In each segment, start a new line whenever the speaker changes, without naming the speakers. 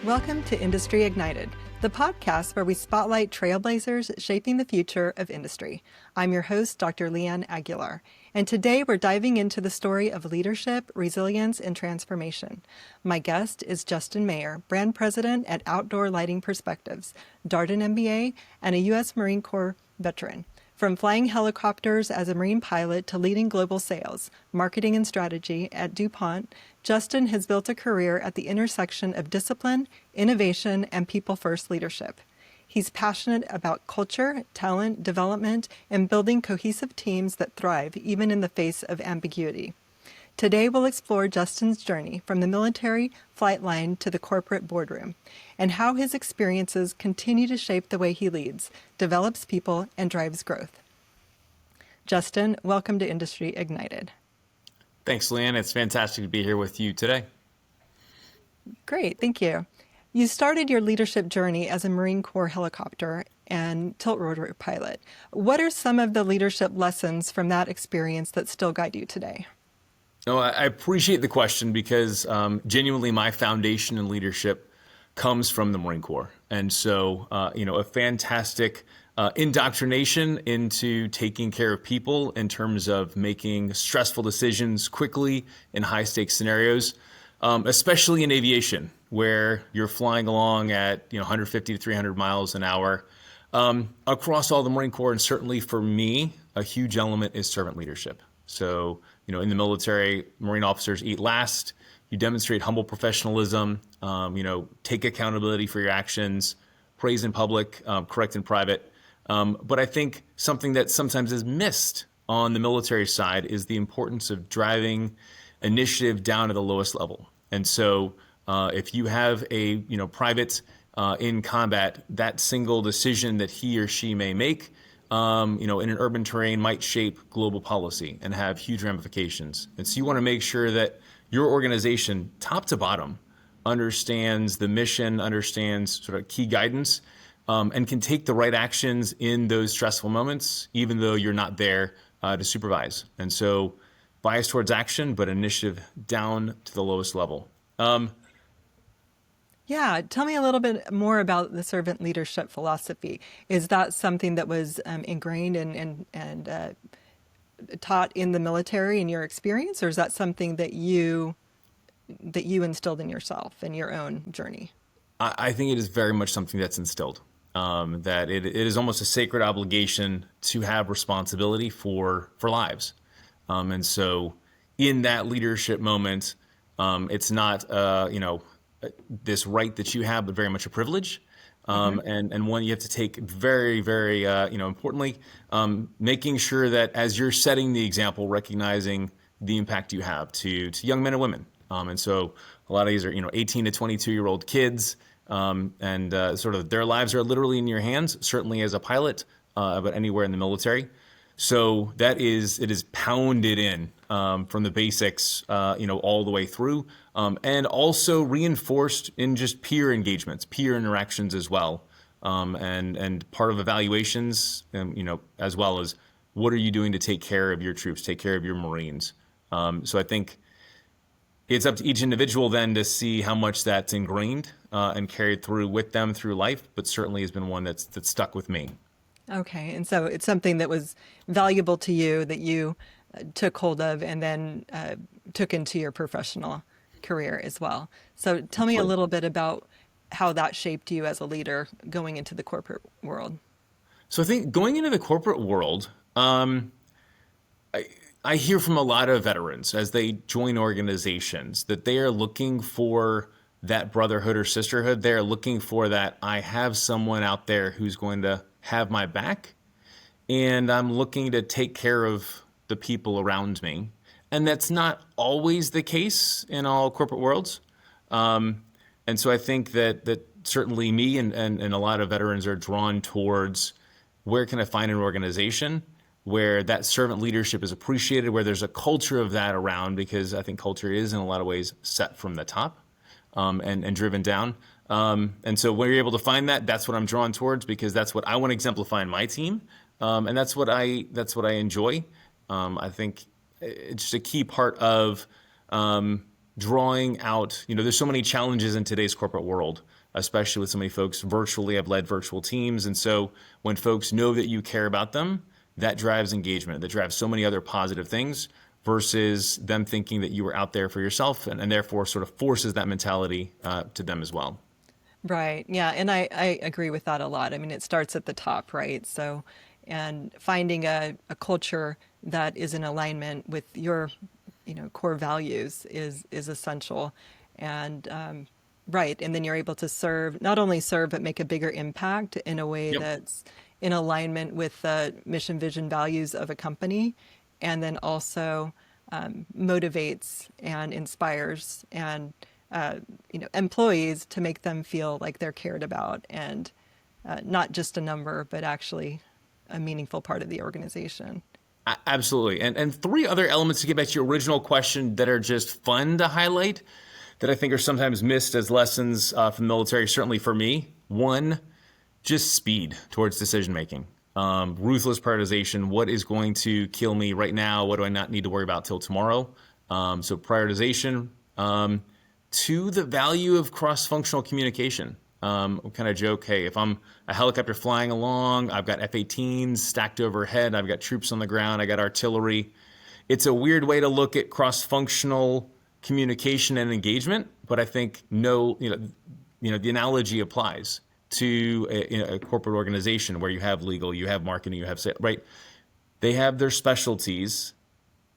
Welcome to Industry Ignited, the podcast where we spotlight trailblazers shaping the future of industry. I'm your host, Dr. Leeanne Aguilar, and today we're diving into the story of leadership, resilience, and transformation. My guest is Justin Mayer, brand president at Outdoor Lighting Perspectives, Darden MBA, and a U.S. Marine Corps veteran. From flying helicopters as a Marine pilot to leading global sales, marketing, and strategy at DuPont, Justin has built a career at the intersection of discipline, innovation, and people-first leadership. He's passionate about culture, talent, development, and building cohesive teams that thrive even in the face of ambiguity. Today, we'll explore Justin's journey from the military flight line to the corporate boardroom and how his experiences continue to shape the way he leads, develops people, and drives growth. Justin, welcome to Industry Ignited.
Thanks, Leanne. It's fantastic to be here with you today.
Great, thank you. You started your leadership journey as a Marine Corps helicopter and tilt-rotor pilot. What are some of the leadership lessons from that experience that still guide you today?
No, I appreciate the question because genuinely my foundation in leadership comes from the Marine Corps. And so, a fantastic indoctrination into taking care of people in terms of making stressful decisions quickly in high stakes scenarios, especially in aviation, where you're flying along at 150 to 300 miles an hour. Across all the Marine Corps, and certainly for me, a huge element is servant leadership. So, in the military, Marine officers eat last. You demonstrate humble professionalism, take accountability for your actions, praise in public, correct in private. But I think something that sometimes is missed on the military side is the importance of driving initiative down to the lowest level. And so if you have a private in combat, that single decision that he or she may make in an urban terrain might shape global policy and have huge ramifications. And so you want to make sure that your organization, top to bottom, understands the mission, understands sort of key guidance, and can take the right actions in those stressful moments, even though you're not there to supervise. And so bias towards action, but initiative down to the lowest level.
Yeah, tell me a little bit more about the servant leadership philosophy. Is that something that was ingrained and taught in the military in your experience, or is that something that you instilled in yourself in your own journey?
I think it is very much something that's instilled. That it is almost a sacred obligation to have responsibility for lives, and so in that leadership moment, it's not this right that you have, but very much a privilege, and one you have to take very, very, importantly, making sure that as you're setting the example, recognizing the impact you have to young men and women. And so a lot of these are, 18 to 22-year-old kids, and sort of their lives are literally in your hands, certainly as a pilot, but anywhere in the military. So it is pounded in from the basics, all the way through, and also reinforced in just peer engagements, peer interactions as well, and part of evaluations, as well as what are you doing to take care of your troops, take care of your Marines. So I think it's up to each individual then to see how much that's ingrained and carried through with them through life, but certainly has been one that's stuck with me.
Okay, and so it's something that was valuable to you that you took hold of and then took into your professional career as well. So tell me a little bit about how that shaped you as a leader going into the corporate world.
So I think going into the corporate world, I hear from a lot of veterans as they join organizations that they are looking for that brotherhood or sisterhood. They're looking for that I have someone out there who's going to have my back, and I'm looking to take care of the people around me. And that's not always the case in all corporate worlds. And so I think that certainly me and a lot of veterans are drawn towards where can I find an organization where that servant leadership is appreciated, where there's a culture of that around, because I think culture is in a lot of ways set from the top and driven down. And so when you're able to find that, that's what I'm drawn towards, because that's what I want to exemplify in my team. And that's what I enjoy. I think it's just a key part of drawing out, there's so many challenges in today's corporate world. especially with so many folks virtually. I've led virtual teams. And so when folks know that you care about them, that drives engagement, that drives so many other positive things versus them thinking that you were out there for yourself, and therefore sort of forces that mentality to them as well.
Right. Yeah. And I agree with that a lot. I mean, it starts at the top, right? So, and finding a culture that is in alignment with your, core values is essential. And, right. And then you're able to serve, not only serve, but make a bigger impact in a way
Yep.
that's in alignment with the mission, vision, values of a company. And then also motivates and inspires and employees to make them feel like they're cared about and not just a number, but actually a meaningful part of the organization.
Absolutely. And three other elements to get back to your original question that are just fun to highlight that I think are sometimes missed as lessons from the military, certainly for me. One, just speed towards decision making. Ruthless prioritization. What is going to kill me right now? What do I not need to worry about till tomorrow? So prioritization. To the value of cross-functional communication. We kind of joke, hey, if I'm a helicopter flying along, I've got F-18s stacked overhead, I've got troops on the ground, I got artillery. It's a weird way to look at cross-functional communication and engagement, but I think the analogy applies to a corporate organization where you have legal, you have marketing, you have sales, right? They have their specialties.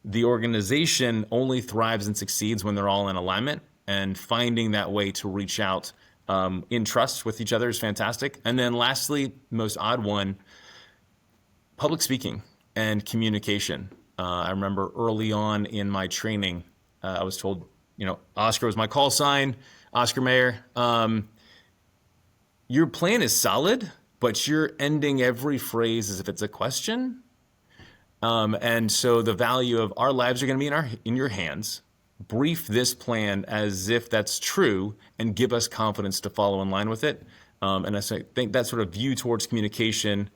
The organization only thrives and succeeds when they're all in alignment, and finding that way to reach out in trust with each other is fantastic. And then lastly, most odd one, public speaking and communication. I remember early on in my training, I was told, Oscar was my call sign, Oscar Mayer. Your plan is solid, but you're ending every phrase as if it's a question. And so the value of our lives are going to be in your hands. Brief this plan as if that's true and give us confidence to follow in line with it. And I think that sort of view towards communication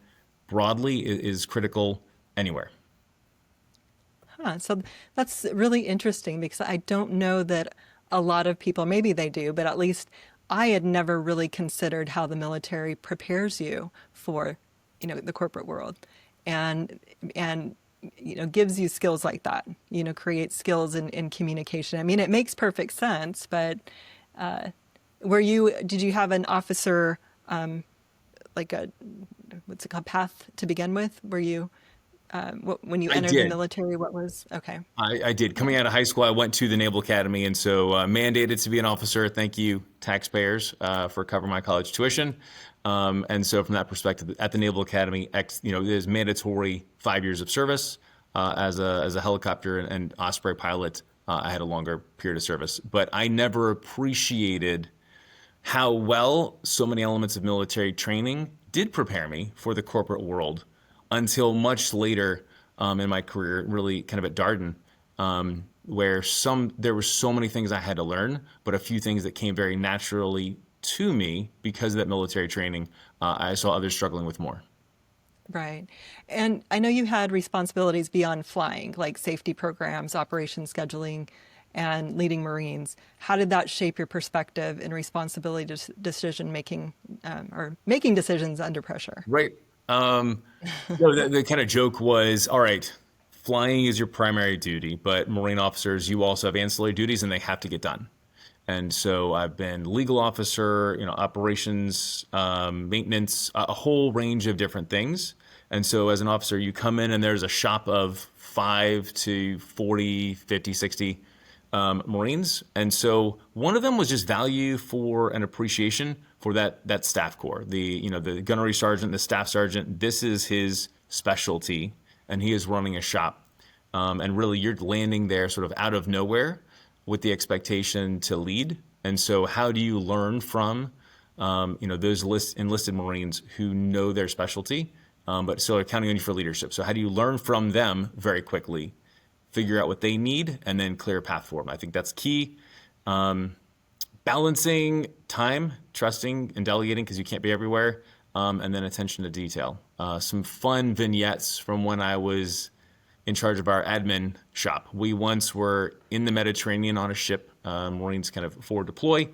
broadly is critical anywhere.
So that's really interesting because I don't know that a lot of people, maybe they do, but at least I had never really considered how the military prepares you for, the corporate world and gives you skills like that, creates skills in communication. I mean, it makes perfect sense, but did you have an officer, like what's it called, path to begin with? Were you, when you
I
entered the
did.
military, what was, okay.
I did. Coming out of high school, I went to the Naval Academy, and so mandated to be an officer. Thank you, taxpayers, for covering my college tuition. And so from that perspective, at the Naval Academy, it is mandatory 5 years of service. As a helicopter and Osprey pilot, I had a longer period of service. But I never appreciated how well so many elements of military training did prepare me for the corporate world until much later in my career, really kind of at Darden, where there were so many things I had to learn, but a few things that came very naturally to me because of that military training, I saw others struggling with more.
Right. And I know you had responsibilities beyond flying, like safety programs, operation scheduling, and leading Marines. How did that shape your perspective and responsibility decision making, or making decisions under pressure?
Right. The kind of joke was, all right, flying is your primary duty, but Marine officers, you also have ancillary duties and they have to get done. And so I've been legal officer, operations, maintenance, a whole range of different things. And so as an officer, you come in and there's a shop of 5 to 40, 50, 60 Marines. And so one of them was just value for an appreciation for that staff corps, the gunnery sergeant, the staff sergeant. This is his specialty, and he is running a shop. And really, you're landing there sort of out of nowhere with the expectation to lead. And so how do you learn from, those enlisted Marines who know their specialty, but still are counting on you for leadership? So how do you learn from them very quickly, figure out what they need, and then clear a path for them? I think that's key. Balancing time, trusting, and delegating because you can't be everywhere, and then attention to detail. Some fun vignettes from when I was in charge of our admin shop. We once were in the Mediterranean on a ship, Marines kind of forward deploy.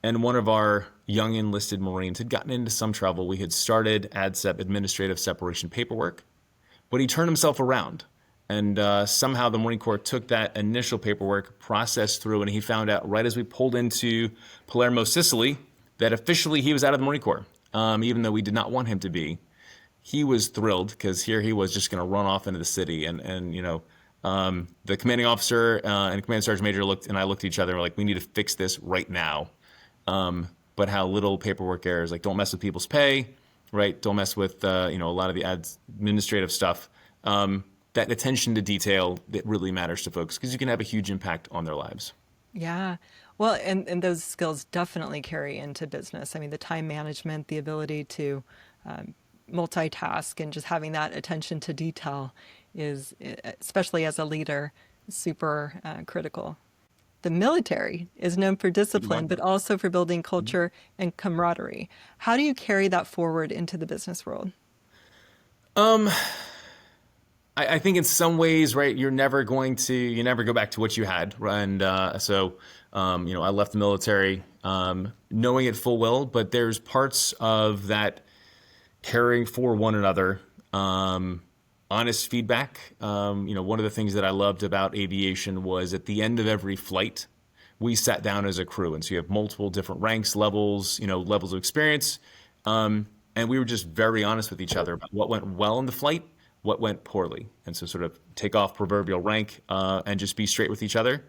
and one of our young enlisted Marines had gotten into some trouble. We had started ADSEP, administrative separation paperwork, but he turned himself around. And somehow the Marine Corps took that initial paperwork, processed through, and he found out right as we pulled into Palermo, Sicily, that officially he was out of the Marine Corps, even though we did not want him to be. He was thrilled because here he was just going to run off into the city. And the commanding officer and Command Sergeant Major looked at each other and were like, we need to fix this right now. But how little paperwork errors, like don't mess with people's pay, right? Don't mess with, a lot of the administrative stuff. That attention to detail that really matters to folks because you can have a huge impact on their lives.
Yeah. Well, and those skills definitely carry into business. I mean, the time management, the ability to multitask, and just having that attention to detail is, especially as a leader, super critical. The military is known for discipline, but also for building culture and camaraderie. How do you carry that forward into the business world?
I think in some ways, right, you never go back to what you had. And I left the military knowing it full well, but there's parts of that caring for one another, honest feedback. One of the things that I loved about aviation was at the end of every flight, we sat down as a crew. And so you have multiple different ranks, levels of experience. And we were just very honest with each other about what went well in the flight, what went poorly. And so sort of take off proverbial rank and just be straight with each other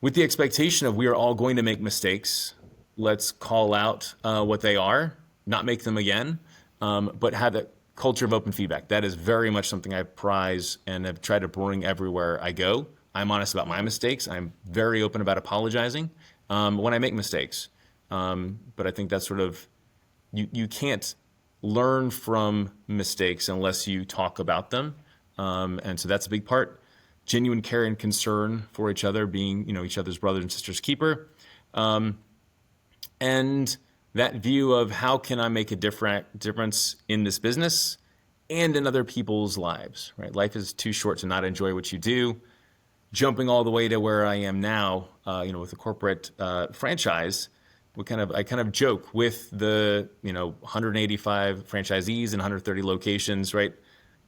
with the expectation of we are all going to make mistakes. Let's call out what they are, not make them again, but have a culture of open feedback. That is very much something I prize and have tried to bring everywhere I go. I'm honest about my mistakes. I'm very open about apologizing when I make mistakes. But I think that's sort of, you can't learn from mistakes unless you talk about them. And so that's a big part. Genuine care and concern for each other, being, each other's brothers and sisters keeper. And that view of how can I make a difference in this business and in other people's lives, right? Life is too short to not enjoy what you do. Jumping all the way to where I am now, with a corporate franchise, I kind of joke with the 185 franchisees and 130 locations, right?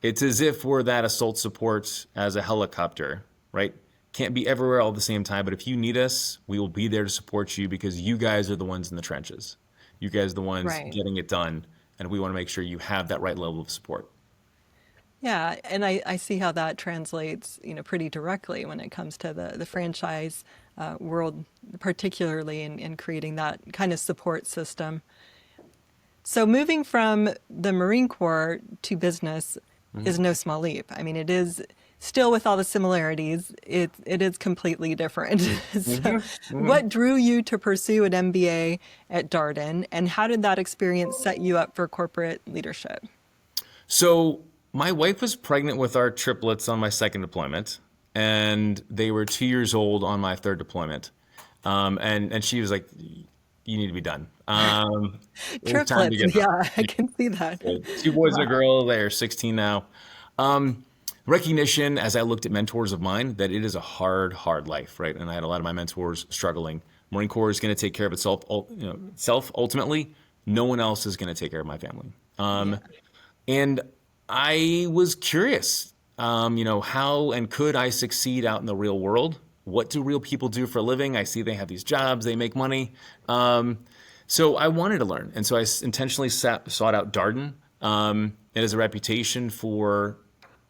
It's as if we're that assault support as a helicopter, right? Can't be everywhere all at the same time, but if you need us, we will be there to support you because you guys are the ones in the trenches. You guys are the ones getting it done, and we want to make sure you have that right level of support.
Yeah, and I see how that translates, pretty directly when it comes to the franchise world, particularly in creating that kind of support system. So moving from the Marine Corps to business is no small leap. I mean, it is still, with all the similarities, it is completely different. So what drew you to pursue an MBA at Darden, and how did that experience set you up for corporate leadership?
So my wife was pregnant with our triplets on my second deployment, and they were 2 years old on my third deployment. And she was like, you need to be done.
Triplets, yeah, I can see that.
So 2 boys and a girl, they're 16 now. Recognition, as I looked at mentors of mine, that it is a hard life, right? And I had a lot of my mentors struggling. Marine Corps is going to take care of itself, ultimately. No one else is going to take care of my family. And I was curious, how and could I succeed out in the real world? What do real people do for a living? I see they have these jobs, they make money. So I wanted to learn. And so I intentionally sought out Darden. It has a reputation for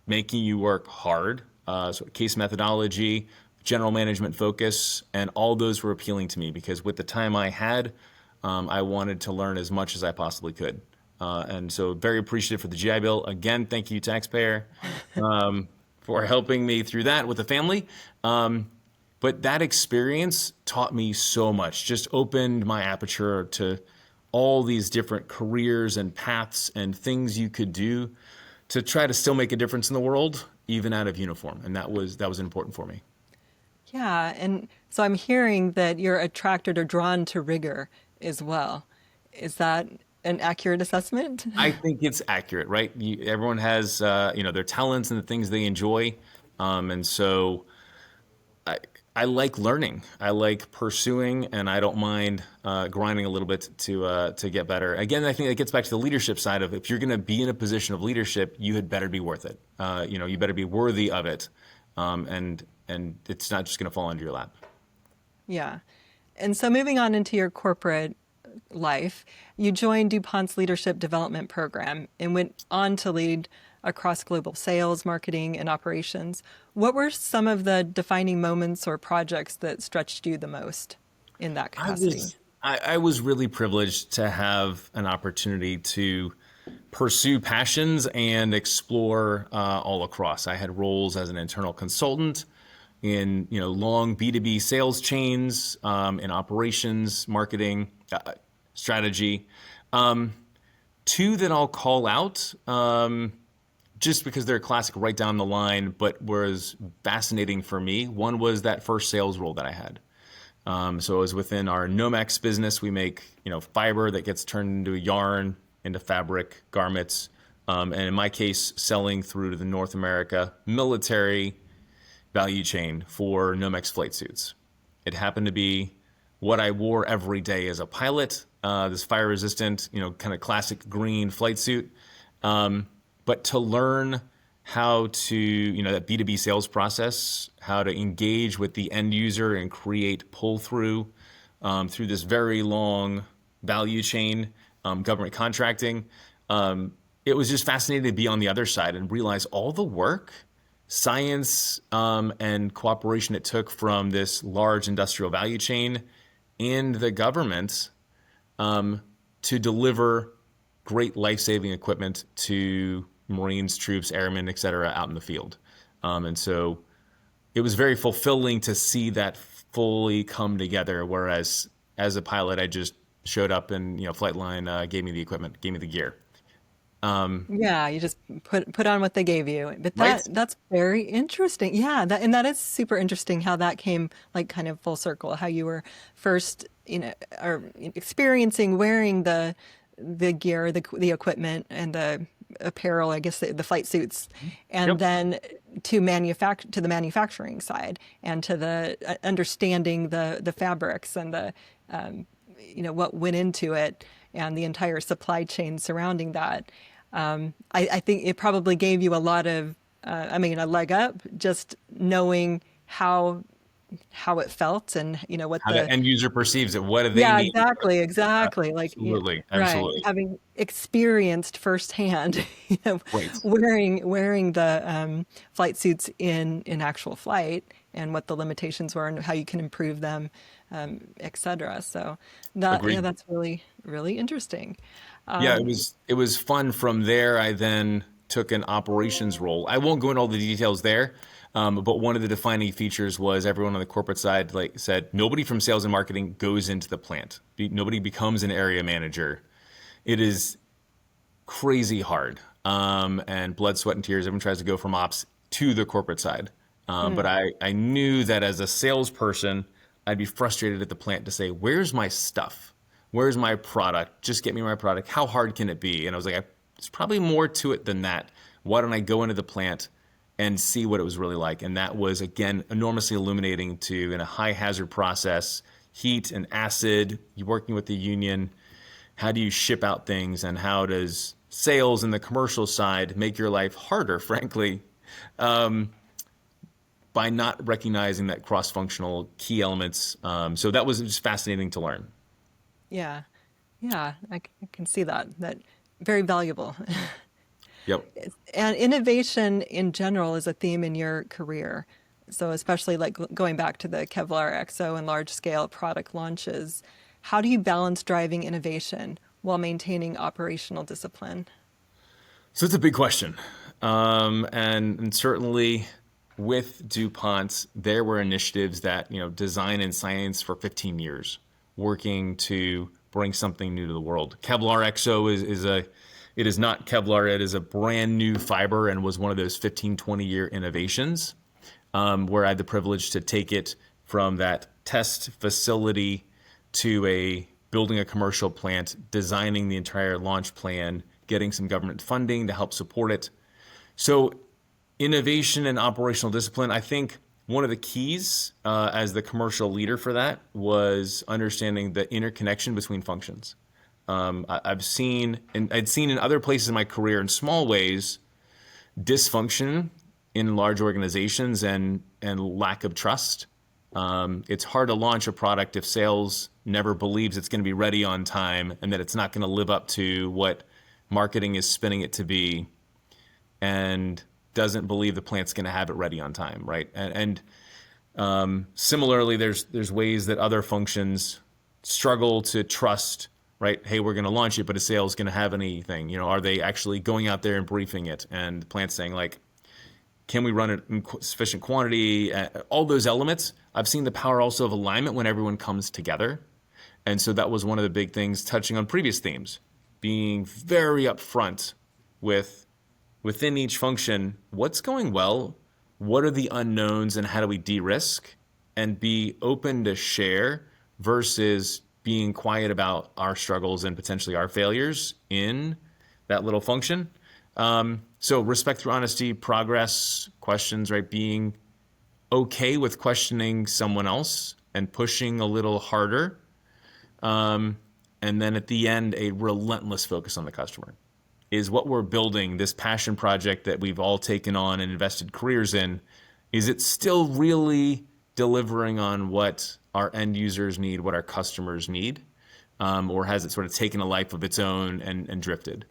making you work hard, so case methodology, general management focus, and all those were appealing to me because with the time I had, I wanted to learn as much as I possibly could. And so very appreciative for the GI Bill. Again, thank you, taxpayer, for helping me through that with the family. But that experience taught me so much, just opened my aperture to all these different careers and paths and things you could do to try to still make a difference in the world, even out of uniform. And that was important for me.
Yeah. And so I'm hearing that you're attracted or drawn to rigor as well. Is that an accurate assessment?
I think it's accurate, right? Everyone has, their talents and the things they enjoy. And so I like learning. I like pursuing, and I don't mind grinding a little bit to get better. Again, I think that gets back to the leadership side of if you're going to be in a position of leadership, you had better be worth it. You better be worthy of it, and it's not just going to fall into your lap.
Yeah. And so moving on into your corporate life, you joined DuPont's leadership development program and went on to lead across global sales, marketing, and operations. What were some of the defining moments or projects that stretched you the most in that capacity?
I was really privileged to have an opportunity to pursue passions and explore all across. I had roles as an internal consultant in long B2B sales chains, in operations, marketing, strategy. Two that I'll call out, just because they're classic right down the line, but was fascinating for me. One was that first sales role that I had. So it was within our Nomex business. We make fiber that gets turned into yarn, into fabric, garments, and in my case, selling through to the North America military value chain for Nomex flight suits. It happened to be what I wore every day as a pilot, this fire-resistant, kind of classic green flight suit. But to learn how to, that B2B sales process, how to engage with the end user and create pull-through through this very long value chain, government contracting, it was just fascinating to be on the other side and realize all the work, science, and cooperation it took from this large industrial value chain and the government to deliver great life-saving equipment to Marines, troops, airmen, et cetera, out in the field. And so it was very fulfilling to see that fully come together, whereas as a pilot, I just showed up and, Flightline gave me the equipment, gave me the gear.
Yeah, you just put on what they gave you. But
Right?
that's very interesting. Yeah, that is super interesting how that came like kind of full circle, how you were first, or experiencing wearing the gear, the equipment and the apparel, I guess the flight suits, and
Yep.
then to the manufacturing side and to the understanding the fabrics and the what went into it and the entire supply chain surrounding that. I think it probably gave you a lot of, a leg up just knowing how it felt and what
How the
the
end user perceives it. What do they
yeah,
need?
exactly. Like,
Absolutely.
right.
Absolutely.
Having experienced firsthand,
Right.
wearing the flight suits in actual flight and what the limitations were and how you can improve them, et cetera. So
Agreed.
that's really, really interesting.
Yeah, it was fun. From there, I then took an operations role. I won't go into all the details there, but one of the defining features was everyone on the corporate side said nobody from sales and marketing goes into the plant. Nobody becomes an area manager. It is crazy hard, and blood, sweat, and tears. Everyone tries to go from ops to the corporate side. But I knew that as a salesperson, I'd be frustrated at the plant to say, where's my stuff? Where's my product? Just get me my product. How hard can it be? And I was like, there's probably more to it than that. Why don't I go into the plant and see what it was really like? And that was, again, enormously illuminating to, in a high hazard process, heat and acid, you're working with the union. How do you ship out things, and how does sales and the commercial side make your life harder, frankly, by not recognizing that cross-functional key elements. So that was just fascinating to learn.
Yeah, yeah, I can see that. That very valuable.
Yep.
And innovation in general is a theme in your career. So especially like going back to the Kevlar XO and large scale product launches, how do you balance driving innovation while maintaining operational discipline?
So it's a big question. And certainly with DuPont, there were initiatives that, design and science for 15 years, working to bring something new to the world. Kevlar XO it is not Kevlar. It is a brand new fiber and was one of those 15, 20-year innovations, where I had the privilege to take it from that test facility to building a commercial plant, designing the entire launch plan, getting some government funding to help support it. So innovation and operational discipline, I think one of the keys as the commercial leader for that was understanding the interconnection between functions. I've seen, and I'd seen in other places in my career in small ways, dysfunction in large organizations and lack of trust. It's hard to launch a product if sales never believes it's going to be ready on time and that it's not going to live up to what marketing is spinning it to be, and doesn't believe the plant's going to have it ready on time, right? And similarly, there's ways that other functions struggle to trust, right? Hey, we're going to launch it, but is sales going to have anything? Are they actually going out there and briefing it? And the plant's saying, like, can we run it in sufficient quantity? All those elements. I've seen the power also of alignment when everyone comes together. And so that was one of the big things, touching on previous themes, being very upfront within each function, what's going well, what are the unknowns, and how do we de-risk, and be open to share versus being quiet about our struggles and potentially our failures in that little function. So respect through honesty, progress, questions, right? Being okay with questioning someone else and pushing a little harder. And then at the end, a relentless focus on the customer. Is what we're building, this passion project that we've all taken on and invested careers in, is it still really delivering on what our end users need, what our customers need? Or has it sort of taken a life of its own and drifted?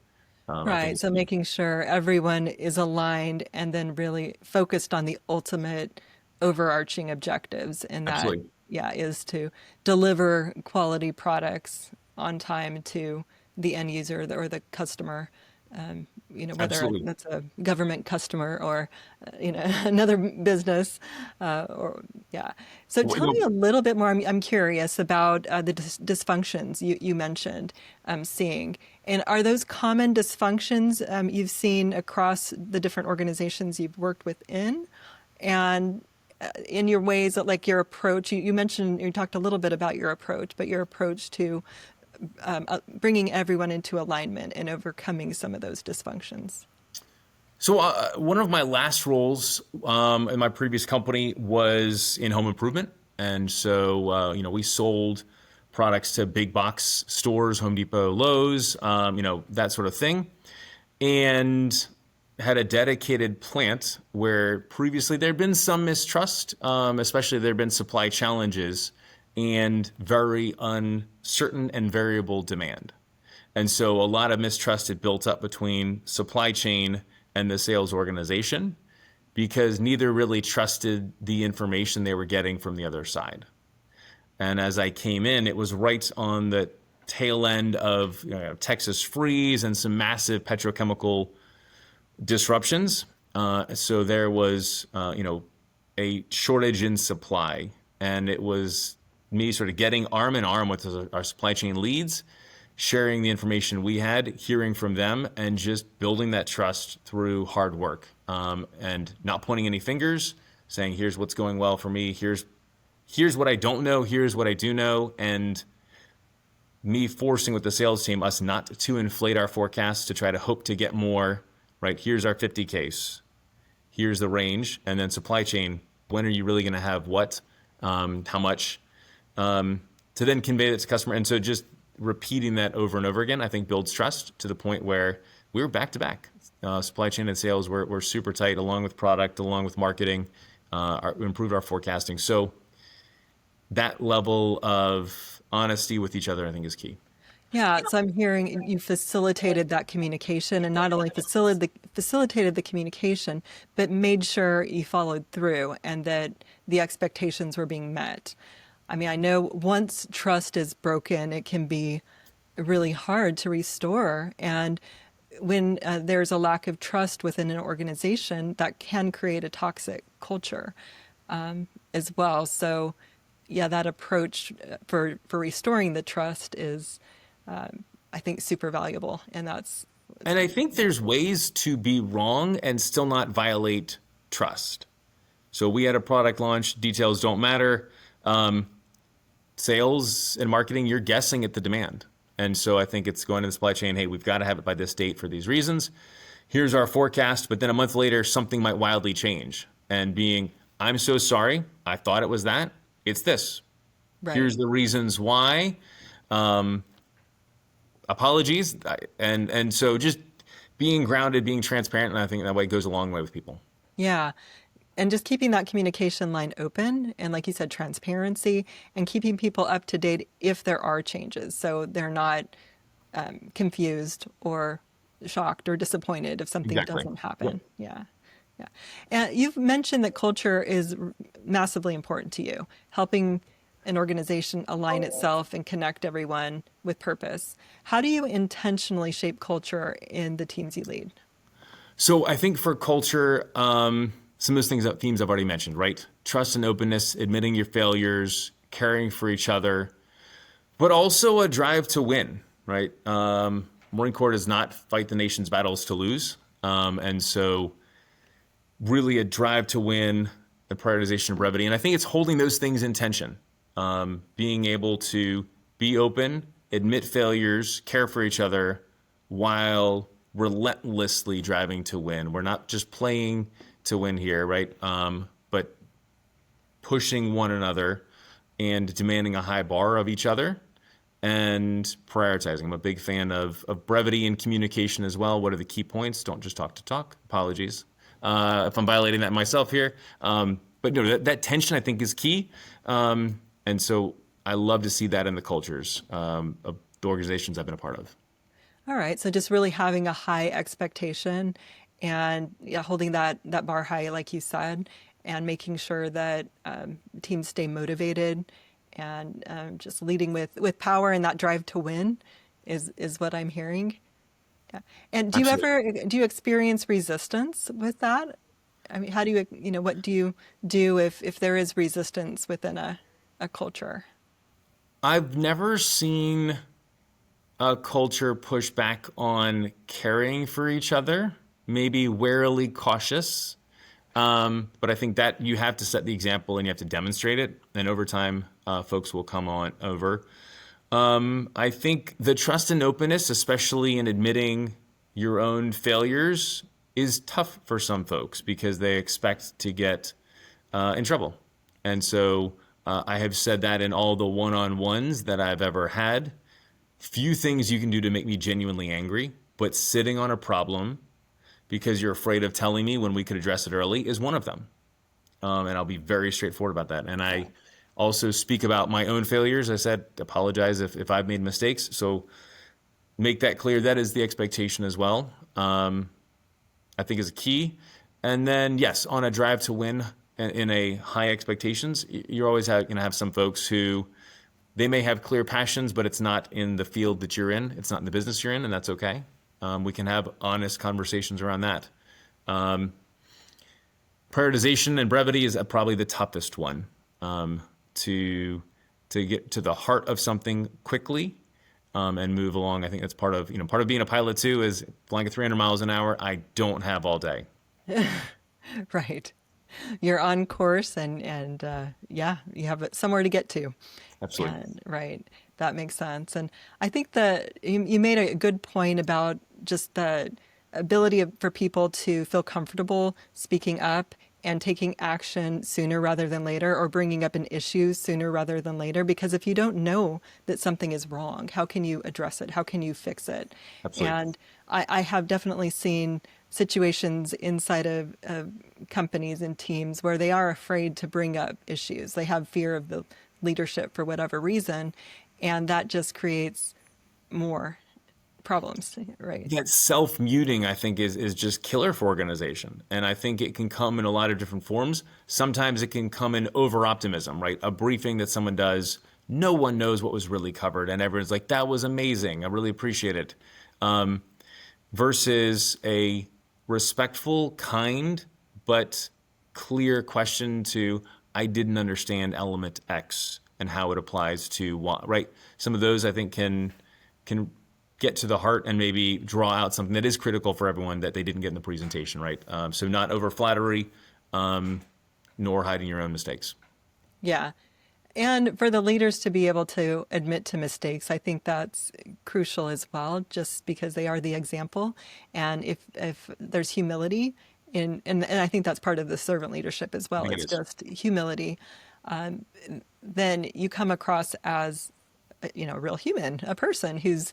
Right. So making sure everyone is aligned and then really focused on the ultimate overarching objectives. And that,
Absolutely.
yeah, is to deliver quality products on time to the end user or the customer. Whether
Absolutely.
that's a government customer or, another business, or yeah. So
Well,
tell me a little bit more. I'm curious about the dysfunctions you mentioned seeing. And are those common dysfunctions you've seen across the different organizations you've worked within? And in your ways that, like, your approach, you mentioned, you talked a little bit about your approach, but your approach to bringing everyone into alignment and overcoming some of those dysfunctions.
So one of my last roles in my previous company was in home improvement. And so, we sold products to big box stores, Home Depot, Lowe's, that sort of thing. And had a dedicated plant where previously there had been some mistrust, especially there had been supply challenges and very uncertain and variable demand. And so a lot of mistrust had built up between supply chain and the sales organization because neither really trusted the information they were getting from the other side. And as I came in, it was right on the tail end of Texas freeze and some massive petrochemical disruptions. So there was, a shortage in supply, and it was me sort of getting arm in arm with our supply chain leads, sharing the information we had, hearing from them, and just building that trust through hard work, and not pointing any fingers, saying, here's what's going well for me, here's what I don't know, here's what I do know, and me forcing with the sales team us not to inflate our forecasts to try to hope to get more, right? Here's our 50 case, here's the range, and then supply chain, when are you really going to have what, how much, to then convey that to customer. And so just repeating that over and over again, I think builds trust to the point where we were back to back. Supply chain and sales were super tight, along with product, along with marketing, improved our forecasting. So that level of honesty with each other, I think, is key.
Yeah, so I'm hearing you facilitated that communication, and not only facilitated the communication, but made sure you followed through and that the expectations were being met. I mean, I know once trust is broken, it can be really hard to restore. And when there's a lack of trust within an organization, that can create a toxic culture as well. So, yeah, that approach for restoring the trust is, I think, super valuable. And
I think there's ways to be wrong and still not violate trust. So we had a product launch, details don't matter. Sales and marketing, you're guessing at the demand. And so I think it's going to the supply chain, hey, we've got to have it by this date for these reasons. Here's our forecast, but then a month later, something might wildly change. And being I'm so sorry. I thought it was that. It's this.
Right.
Here's the reasons why. Um, Apologies. And so just being grounded, being transparent, and I think that way goes a long way with people.
Yeah. And just keeping that communication line open and, like you said, transparency and keeping people up to date if there are changes. So they're not confused or shocked or disappointed if something
Exactly.
doesn't
Yep.
happen. Yeah. Yeah. And you've mentioned that culture is massively important to you, helping an organization align itself and connect everyone with purpose. How do you intentionally shape culture in the teams you lead?
So I think for culture, some of those themes I've already mentioned, right? Trust and openness, admitting your failures, caring for each other, but also a drive to win, right? Marine Corps does not fight the nation's battles to lose. And so really a drive to win, the prioritization of brevity. And I think it's holding those things in tension, being able to be open, admit failures, care for each other while relentlessly driving to win. We're not just playing to win here, right? But pushing one another and demanding a high bar of each other and prioritizing. I'm a big fan of brevity and communication as well. What are the key points? Don't just talk to talk. Apologies if I'm violating that myself here. But no, that tension I think is key. And so I love to see that in the cultures of the organizations I've been a part of.
All right. So just really having a high expectation and yeah, holding that bar high, like you said, and making sure that teams stay motivated and just leading with power and that drive to win is what I'm hearing. Yeah. And
Absolutely.
do you experience resistance with that? I mean, how do what do you do if there is resistance within a culture?
I've never seen a culture push back on caring for each other, maybe warily cautious. But I think that you have to set the example and you have to demonstrate it. And over time, folks will come on over. I think the trust and openness, especially in admitting your own failures, is tough for some folks because they expect to get in trouble. And so I have said that in all the one-on-ones that I've ever had. Few things you can do to make me genuinely angry, but sitting on a problem because you're afraid of telling me when we could address it early is one of them. And I'll be very straightforward about that. And I also speak about my own failures. I said, apologize if I've made mistakes. So make that clear. That is the expectation as well. I think is a key. And then, yes, on a drive to win in a high expectations, you're always going to have some folks who they may have clear passions, but it's not in the field that you're in. It's not in the business you're in, and that's okay. We can have honest conversations around that. Prioritization and brevity is probably the toughest one to get to the heart of something quickly and move along. I think that's part of being a pilot too is flying at 300 miles an hour. I don't have all day.
Right. You're on course and yeah, you have somewhere to get to.
Absolutely.
And right, that makes sense. And I think that you made a good point about just the ability for people to feel comfortable speaking up and taking action sooner rather than later, or bringing up an issue sooner rather than later. Because if you don't know that something is wrong, how can you address it? How can you fix it?
Absolutely.
And I have definitely seen situations inside of companies and teams where they are afraid to bring up issues. They have fear of the leadership for whatever reason, and that just creates more problems, right?
That self-muting, I think, is just killer for organization. And I think it can come in a lot of different forms. Sometimes it can come in over-optimism, right? A briefing that someone does, no one knows what was really covered, and everyone's like, that was amazing. I really appreciate it. Versus a respectful, kind, but clear question to, I didn't understand element X and how it applies to Y, right? Some of those I think can get to the heart and maybe draw out something that is critical for everyone that they didn't get in the presentation, right? So not over flattery, nor hiding your own mistakes.
Yeah. And for the leaders to be able to admit to mistakes, I think that's crucial as well, just because they are the example. And if there's humility and I think that's part of the servant leadership as
I
well.
think it
It's
is.
just humility. Um, then you come across as, a real human, a person who's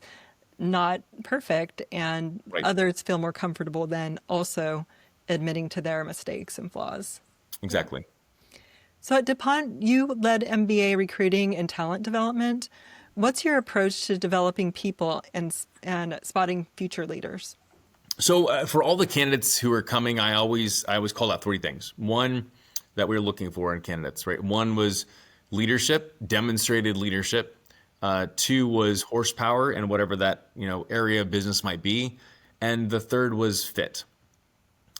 not perfect, and
Right.
others feel more comfortable than also admitting to their mistakes and flaws. Yeah.
Exactly.
So at DuPont, you led MBA recruiting and talent development. What's your approach to developing people and spotting future leaders?
So for all the candidates who are coming, I always call out three things. One that we were looking for in candidates, right? One was leadership, demonstrated leadership. Two was horsepower and whatever that area of business might be, and the third was fit.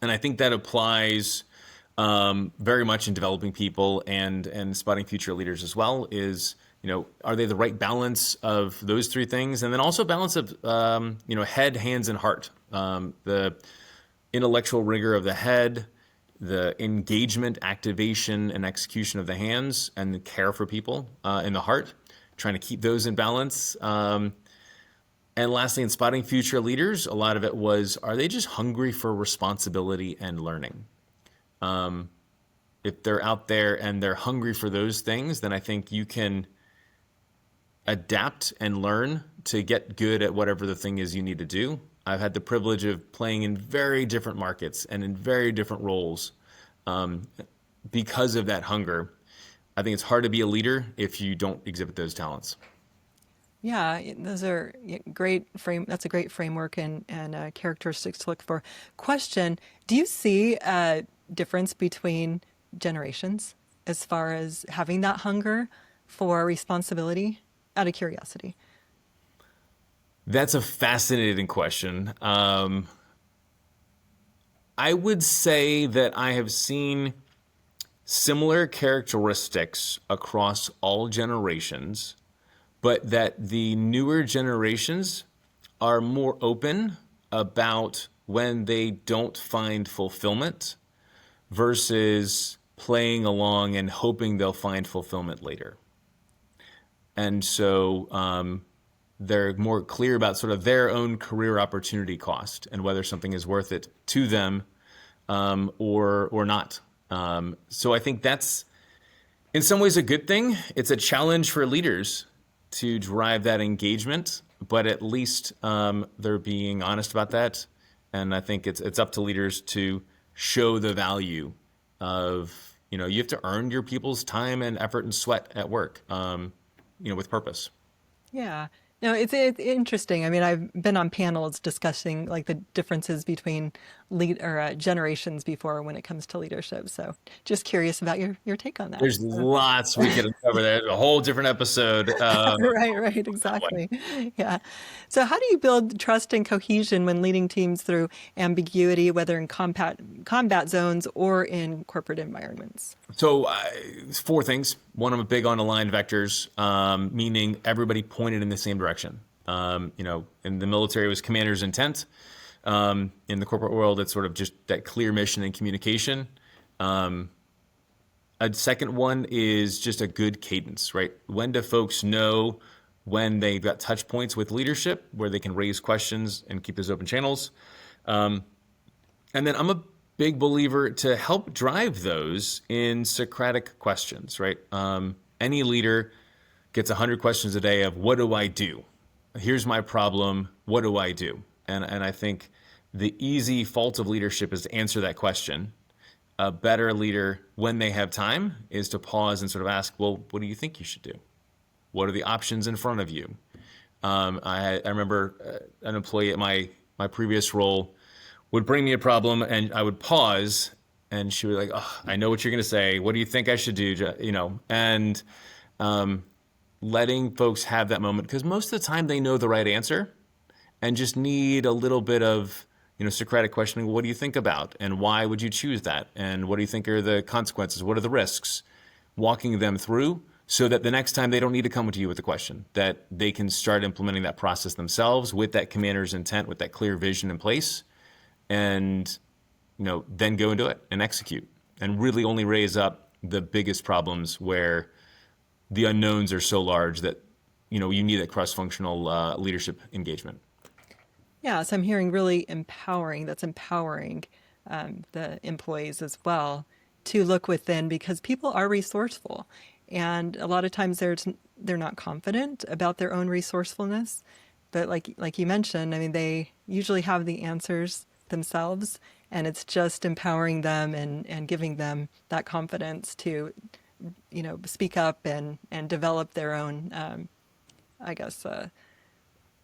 And I think that applies very much in developing people and spotting future leaders as well. Is are they the right balance of those three things, and then also balance of head, hands, and heart. The intellectual rigor of the head, the engagement, activation, and execution of the hands, and the care for people in the heart, trying to keep those in balance. And lastly, in spotting future leaders, a lot of it was, are they just hungry for responsibility and learning? If they're out there and they're hungry for those things, then I think you can adapt and learn to get good at whatever the thing is you need to do. I've had the privilege of playing in very different markets and in very different roles because of that hunger. I think it's hard to be a leader if you don't exhibit those talents.
Yeah, those are That's a great framework and characteristics to look for. Question: do you see a difference between generations as far as having that hunger for responsibility? Out of curiosity.
That's a fascinating question. I would say that I have seen similar characteristics across all generations, but that the newer generations are more open about when they don't find fulfillment versus playing along and hoping they'll find fulfillment later. And so they're more clear about sort of their own career opportunity cost and whether something is worth it to them or not. So I think that's in some ways a good thing. It's a challenge for leaders to drive that engagement, but at least they're being honest about that. And I think it's up to leaders to show the value of, you have to earn your people's time and effort and sweat at work, with purpose.
Yeah. No, it's interesting. I mean, I've been on panels discussing like the differences between generations before when it comes to leadership. So just curious about your take on that.
There's lots we could cover there. A whole different episode.
Right,
That one.
exactly. Yeah. So how do you build trust and cohesion when leading teams through ambiguity, whether in combat zones or in corporate environments?
So four things. One, I'm big on aligned vectors, meaning everybody pointed in the same direction. In the military, it was commander's intent. In the corporate world, it's sort of just that clear mission and communication. A second one is just a good cadence, right? When do folks know when they've got touch points with leadership where they can raise questions and keep those open channels? And then I'm a big believer to help drive those in Socratic questions, right? Any leader gets 100 questions a day of what do I do? Here's my problem. What do I do? And I think the easy fault of leadership is to answer that question. A better leader, when they have time, is to pause and sort of ask, well, what do you think you should do? What are the options in front of you? I remember an employee at my previous role would bring me a problem and I would pause and she would be like, oh, I know what you're going to say. What do you think I should do? And letting folks have that moment, because most of the time they know the right answer and just need a little bit of Socratic questioning. What do you think about, and why would you choose that, and what do you think are the consequences? What are the risks? Walking them through so that the next time they don't need to come to you with the question, that they can start implementing that process themselves with that commander's intent, with that clear vision in place, and then go and do it and execute, and really only raise up the biggest problems where the unknowns are so large that you need that cross-functional leadership engagement.
Yeah, so I'm hearing really empowering. That's empowering the employees as well to look within, because people are resourceful. And a lot of times they're not confident about their own resourcefulness. But like you mentioned, I mean, they usually have the answers themselves, and it's just empowering them and giving them that confidence to, speak up and develop their own, I guess,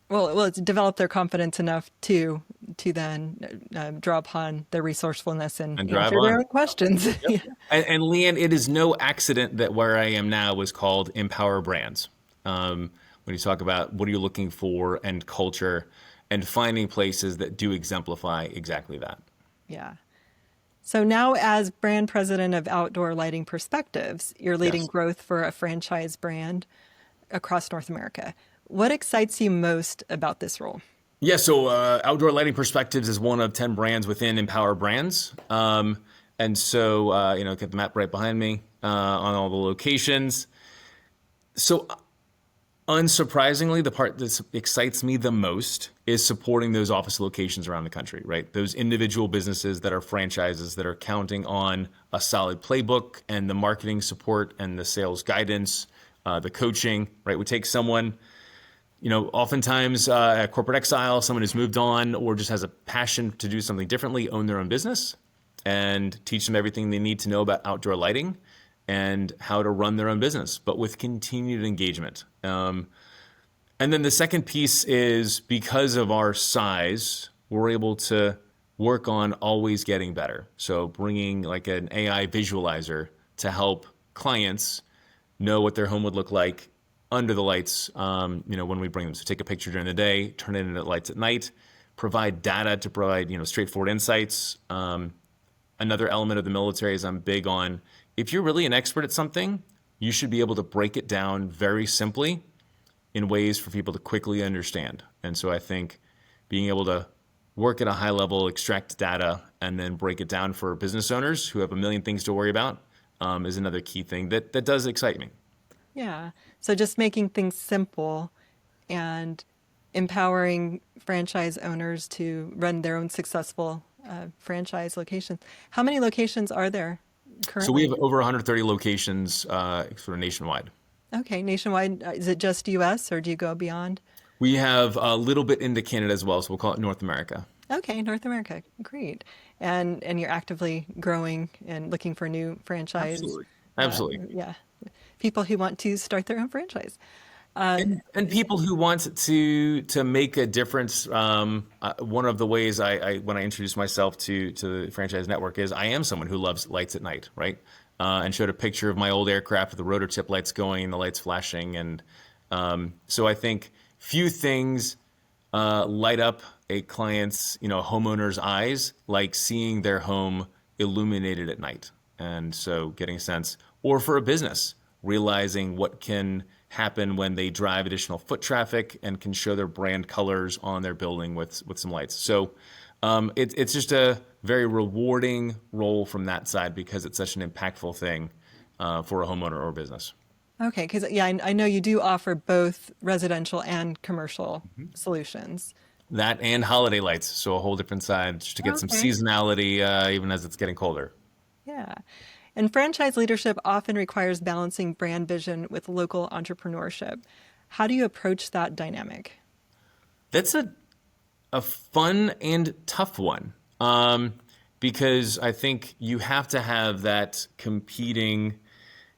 well, it's develop their confidence enough to then draw upon their resourcefulness and
drive
answer their
on.
own questions.
Yep.
Yeah.
And Leanne, it is no accident that where I am now was called Empower Brands. When you talk about what are you looking for and culture and finding places that do exemplify exactly that.
Yeah. So now, as brand president of Outdoor Lighting Perspectives, you're leading
Yes.
growth for a franchise brand across North America. What excites you most about this role?
Yeah, so Outdoor Lighting Perspectives is one of 10 brands within Empower Brands. And so, get the map right behind me on all the locations. So unsurprisingly, the part that excites me the most is supporting those office locations around the country, right? Those individual businesses that are franchises that are counting on a solid playbook and the marketing support and the sales guidance, the coaching, right? We take someone, oftentimes a corporate exile, someone who's moved on or just has a passion to do something differently, own their own business, and teach them everything they need to know about outdoor lighting and how to run their own business, but with continued engagement. And then the second piece is because of our size, we're able to work on always getting better. So bringing like an AI visualizer to help clients know what their home would look like under the lights, when we bring them. So take a picture during the day, turn it into lights at night, provide data to provide, straightforward insights. Another element of the military is I'm big on, if you're really an expert at something, you should be able to break it down very simply in ways for people to quickly understand. And so I think being able to work at a high level, extract data, and then break it down for business owners who have a million things to worry about is another key thing that does excite me.
Yeah. So just making things simple and empowering franchise owners to run their own successful franchise locations. How many locations are there currently?
So we have over 130 locations sort of nationwide.
Okay, nationwide. Is it just U.S. or do you go beyond?
We have a little bit into Canada as well, so we'll call it North America.
Okay, North America. Great. And you're actively growing and looking for new franchise.
Absolutely.
Yeah. People who want to start their own franchise.
And people who want to make a difference. One of the ways I when I introduced myself to the franchise network is I am someone who loves lights at night, right? And showed a picture of my old aircraft with the rotor tip lights going, the lights flashing, and so I think few things light up a client's, homeowner's eyes like seeing their home illuminated at night, and so getting a sense, or for a business, realizing what can happen when they drive additional foot traffic and can show their brand colors on their building with some lights. So it's just a very rewarding role from that side because it's such an impactful thing for a homeowner or business.
Okay, because I know you do offer both residential and commercial solutions.
That and holiday lights, so a whole different side just to get some seasonality even as it's getting colder.
Yeah. And franchise leadership often requires balancing brand vision with local entrepreneurship. How do you approach that dynamic?
That's a fun and tough one because I think you have to have that competing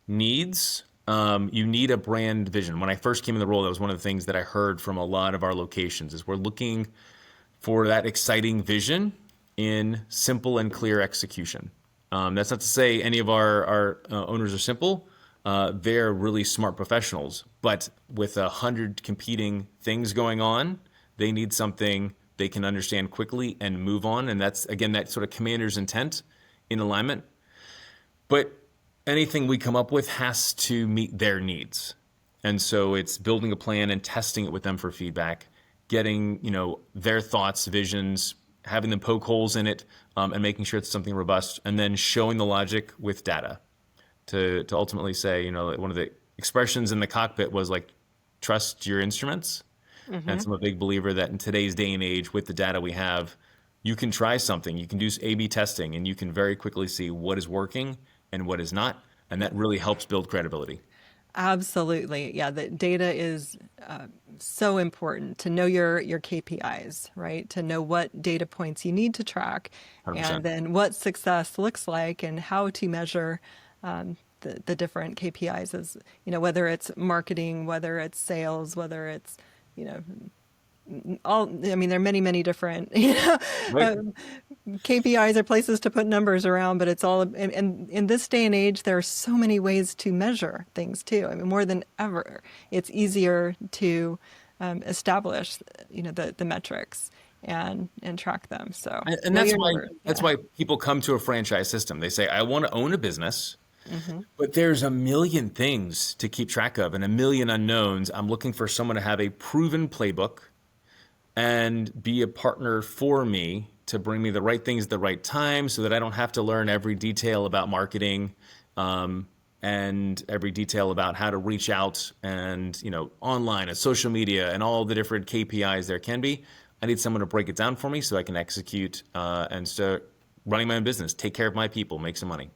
needs. You need a brand vision. When I first came in the role, that was one of the things that I heard from a lot of our locations is we're looking for that exciting vision in simple and clear execution. That's not to say any of our owners are simple. They're really smart professionals, but with 100 competing things going on, they need something they can understand quickly and move on. And that's, again, that sort of commander's intent in alignment. But anything we come up with has to meet their needs. And so it's building a plan and testing it with them for feedback, getting, their thoughts, visions, having them poke holes in it, and making sure it's something robust, and then showing the logic with data to ultimately say, one of the expressions in the cockpit was like, trust your instruments. Mm-hmm. And so I'm a big believer that in today's day and age, with the data we have, you can try something, you can do A/B testing, and you can very quickly see what is working and what is not. And that really helps build credibility.
Absolutely. Yeah, the data is so important to know your KPIs, right? To know what data points you need to track, and
100%.
then what success looks like and how to measure the different KPIs as, whether it's marketing, whether it's sales, whether it's, you know, I mean, there are many, many different,
Right.
um, KPIs are places to put numbers around, but it's all, and in this day and age, there are so many ways to measure things too. I mean, more than ever, it's easier to establish, the metrics and track them. So
And
know
that's
your
why
numbers.
that's
Yeah.
why people come to a franchise system. They say, I want to own a business,
Hmm.
but there's a million things to keep track of and a million unknowns. I'm looking for someone to have a proven playbook and be a partner for me to bring me the right things at the right time so that I don't have to learn every detail about marketing, and every detail about how to reach out and, online and social media and all the different KPIs there can be. I need someone to break it down for me so I can execute, and start running my own business, take care of my people, make some money.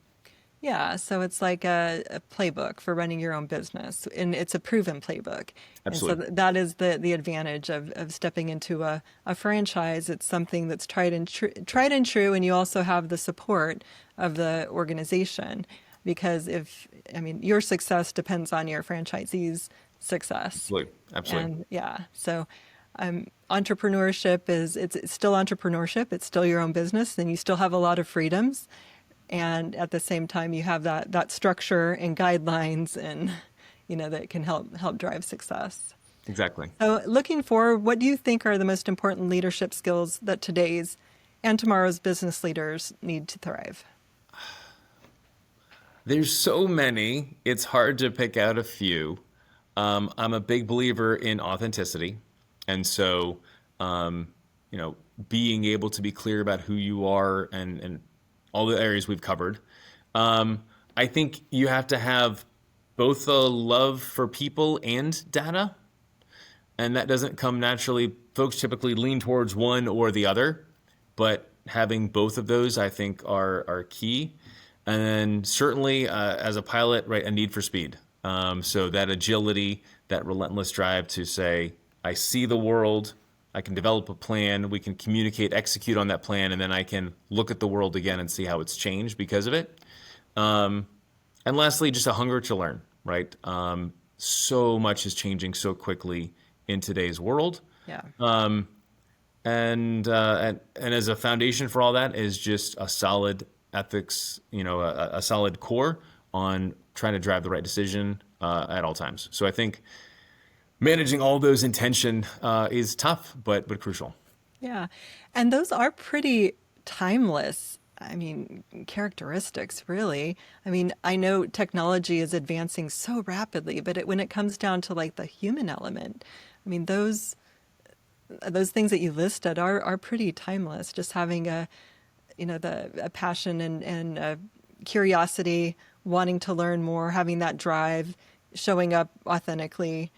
Yeah, so it's like a playbook for running your own business, and it's a proven playbook. And so
Absolutely.
that is the advantage of stepping into a franchise. It's something that's tried and true, and you also have the support of the organization because I mean, your success depends on your franchisee's success.
Absolutely. Absolutely.
And yeah, so entrepreneurship it's still entrepreneurship. It's still your own business, and you still have a lot of freedoms. And at the same time, you have that structure and guidelines, and that can help drive success.
Exactly.
So, looking forward, what do you think are the most important leadership skills that today's and tomorrow's business leaders need to thrive?
There's so many, it's hard to pick out a few. I'm a big believer in authenticity. And so, um, being able to be clear about who you are and all the areas we've covered. I think you have to have both a love for people and data. And that doesn't come naturally. Folks typically lean towards one or the other, but having both of those, I think, are key. And then certainly, as a pilot, right, a need for speed. So that agility, that relentless drive to say, I see the world, I can develop a plan, we can communicate, execute on that plan, and then I can look at the world again and see how it's changed because of it. And lastly, just a hunger to learn, right? So much is changing so quickly in today's world.
Yeah.
And as a foundation for all that is just a solid ethics, a solid core on trying to drive the right decision at all times. So I think managing all those in tension is tough, but crucial.
Yeah. And those are pretty timeless. I mean, characteristics, really. I mean, I know technology is advancing so rapidly, but when it comes down to like the human element, I mean, those things that you listed are pretty timeless. Just having a passion and a curiosity, wanting to learn more, having that drive, showing up authentically.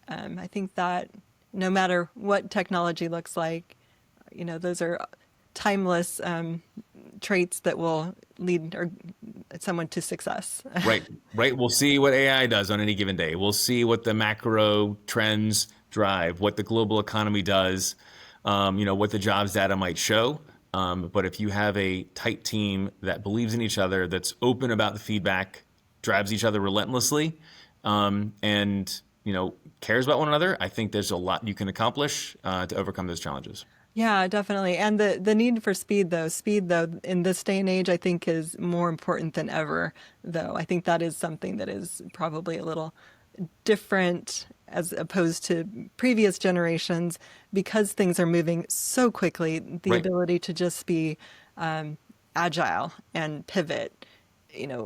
I think that no matter what technology looks like, those are timeless traits that will lead someone to success.
Right, right. We'll see what AI does on any given day. We'll see what the macro trends drive, what the global economy does, what the jobs data might show. But if you have a tight team that believes in each other, that's open about the feedback, drives each other relentlessly, and cares about one another, I think there's a lot you can accomplish to overcome those challenges.
Yeah, definitely. And the need for speed though, in this day and age, I think is more important than ever, though. I think that is something that is probably a little different as opposed to previous generations because things are moving so quickly. The
Right.
ability to just be agile and pivot,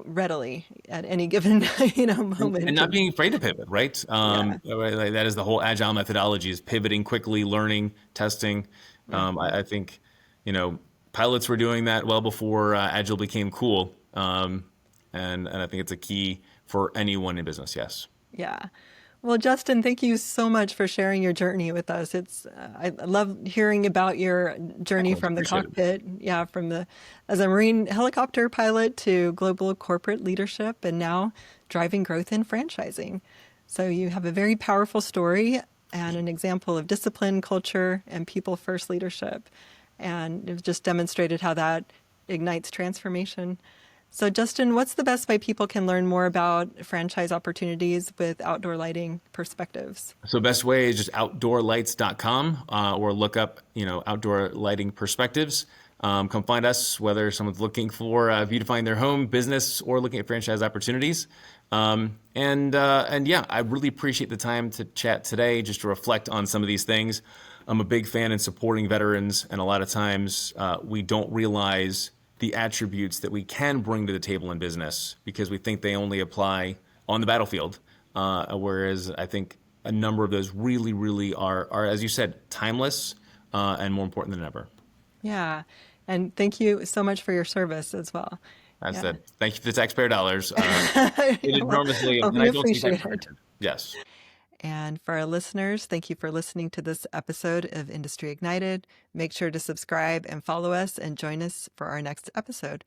readily at any given,
And
moment.
not being afraid to pivot, right?
Yeah.
That is the whole agile methodology: is pivoting quickly, learning, testing. I think, pilots were doing that well before agile became cool, and I think it's a key for anyone in business. Yes.
Yeah. Well, Justin, thank you so much for sharing your journey with us. I love hearing about your journey
Excellent.
from the
Appreciate it.
cockpit, yeah, as a Marine helicopter pilot to global corporate leadership, and now driving growth in franchising. So you have a very powerful story and an example of discipline, culture, and people first leadership, and it just demonstrated how that ignites transformation. So, Justin, what's the best way people can learn more about franchise opportunities with outdoor lighting perspectives?
So best way is just outdoorlights.com or look up, outdoor lighting perspectives. Come find us, whether someone's looking for beautifying their home, business, or looking at franchise opportunities. And yeah, I really appreciate the time to chat today, just to reflect on some of these things. I'm a big fan in supporting veterans, and a lot of times we don't realize the attributes that we can bring to the table in business because we think they only apply on the battlefield. Whereas I think a number of those really, really are, as you said, timeless and more important than ever.
Yeah. And thank you so much for your service as well.
As
Yeah.
said, thank you for the taxpayer dollars. It enormously,
Well,
and
we
I don't take that
appreciate
for
it.
granted. Yes.
And for our listeners, thank you for listening to this episode of Industry Ignited. Make sure to subscribe and follow us and join us for our next episode.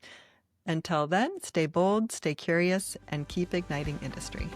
Until then, stay bold, stay curious, and keep igniting industry.